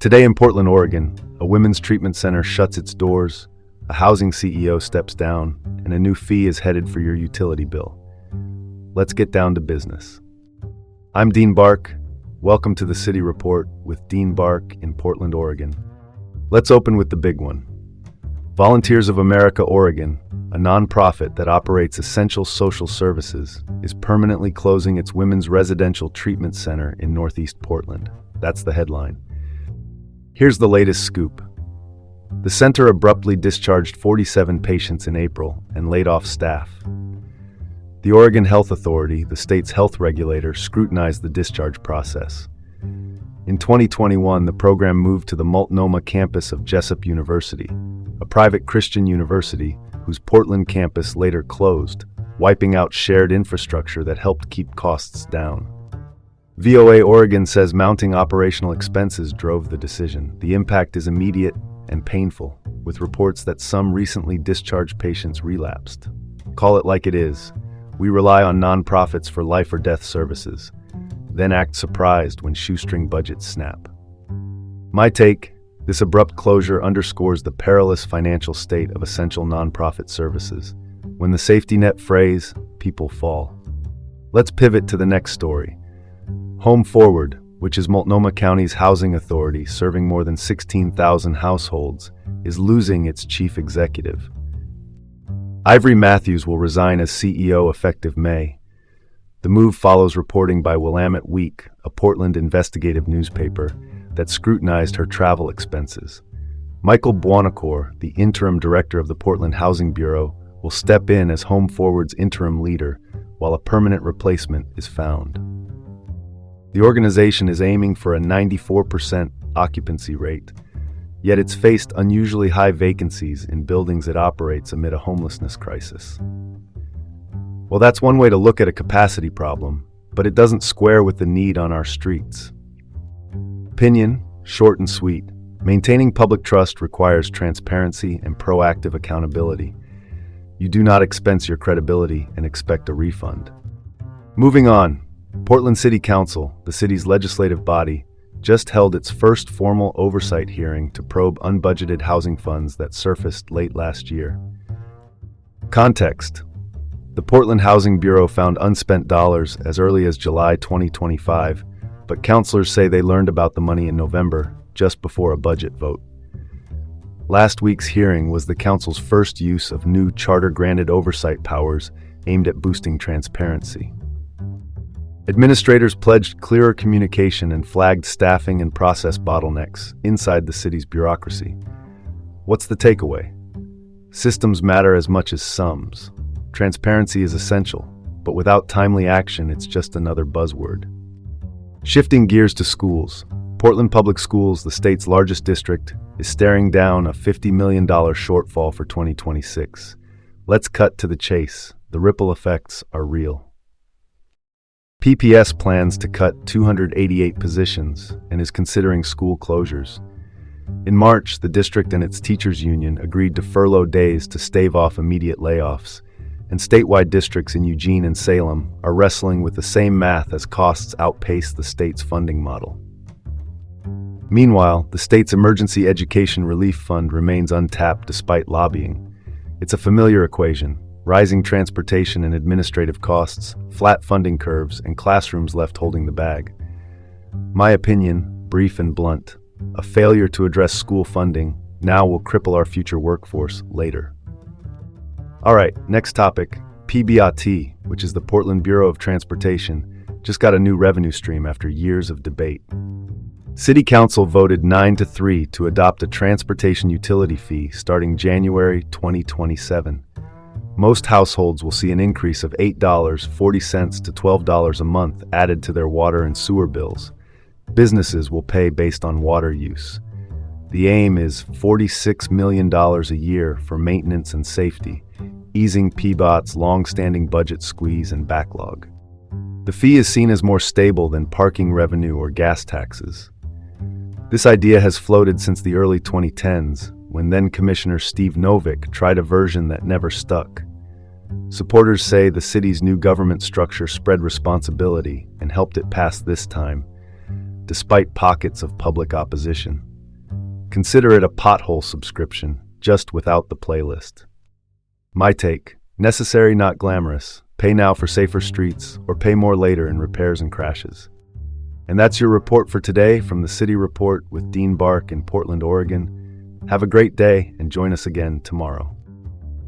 Today in Portland, Oregon, a women's treatment center shuts its doors, a housing CEO steps down, and a new fee is headed for your utility bill. Let's get down to business. I'm Dean Bark. Welcome to the City Report with Dean Bark in Portland, Oregon. Let's open with the big one. Volunteers of America, Oregon, a nonprofit that operates essential social services, is permanently closing its women's residential treatment center in Northeast Portland. That's the headline. Here's the latest scoop. The center abruptly discharged 47 patients in April and laid off staff. The Oregon Health Authority, the state's health regulator, scrutinized the discharge process. In 2021, the program moved to the Multnomah campus of Jessup University, a private Christian university whose Portland campus later closed, wiping out shared infrastructure that helped keep costs down. VOA Oregon says mounting operational expenses drove the decision. The impact is immediate and painful, with reports that some recently discharged patients relapsed. Call it like it is. We rely on nonprofits for life or death services, then act surprised when shoestring budgets snap. My take, this abrupt closure underscores the perilous financial state of essential nonprofit services. When the safety net frays, people fall. Let's pivot to the next story. Home Forward, which is Multnomah County's housing authority serving more than 16,000 households, is losing its chief executive. Ivory Matthews will resign as CEO effective May. The move follows reporting by Willamette Week, a Portland investigative newspaper, that scrutinized her travel expenses. Michael Buonocore, the interim director of the Portland Housing Bureau, will step in as Home Forward's interim leader while a permanent replacement is found. The organization is aiming for a 94% occupancy rate, yet it's faced unusually high vacancies in buildings it operates amid a homelessness crisis. Well, that's one way to look at a capacity problem, but it doesn't square with the need on our streets. Opinion, short and sweet. Maintaining public trust requires transparency and proactive accountability. You do not expense your credibility and expect a refund. Moving on. Portland City Council, the city's legislative body, just held its first formal oversight hearing to probe unbudgeted housing funds that surfaced late last year. Context: the Portland Housing Bureau found unspent dollars as early as July 2025, but councilors say they learned about the money in November, just before a budget vote. Last week's hearing was the council's first use of new charter-granted oversight powers aimed at boosting transparency. Administrators pledged clearer communication and flagged staffing and process bottlenecks inside the city's bureaucracy. What's the takeaway? Systems matter as much as sums. Transparency is essential, but without timely action, it's just another buzzword. Shifting gears to schools, Portland Public Schools, the state's largest district, is staring down a $50 million shortfall for 2026. Let's cut to the chase. The ripple effects are real. PPS plans to cut 288 positions and is considering school closures. In March, the district and its teachers' union agreed to furlough days to stave off immediate layoffs, and statewide districts in Eugene and Salem are wrestling with the same math as costs outpace the state's funding model. Meanwhile, the state's Emergency Education Relief Fund remains untapped despite lobbying. It's a familiar equation: rising transportation and administrative costs, flat funding curves, and classrooms left holding the bag. My opinion, brief and blunt: a failure to address school funding now will cripple our future workforce later. All right, next topic. PBRT, which is the Portland Bureau of Transportation, just got a new revenue stream after years of debate. City Council voted 9-3 to adopt a transportation utility fee starting January 2027. Most households will see an increase of $8.40 to $12 a month added to their water and sewer bills. Businesses will pay based on water use. The aim is $46 million a year for maintenance and safety, easing PBOT's long-standing budget squeeze and backlog. The fee is seen as more stable than parking revenue or gas taxes. This idea has floated since the early 2010s, when then-Commissioner Steve Novick tried a version that never stuck. Supporters say the city's new government structure spread responsibility and helped it pass this time, despite pockets of public opposition. Consider it a pothole subscription, just without the playlist. My take: necessary, not glamorous. Pay now for safer streets, or pay more later in repairs and crashes. And that's your report for today from the City Report with Dean Bark in Portland, Oregon. Have a great day and join us again tomorrow.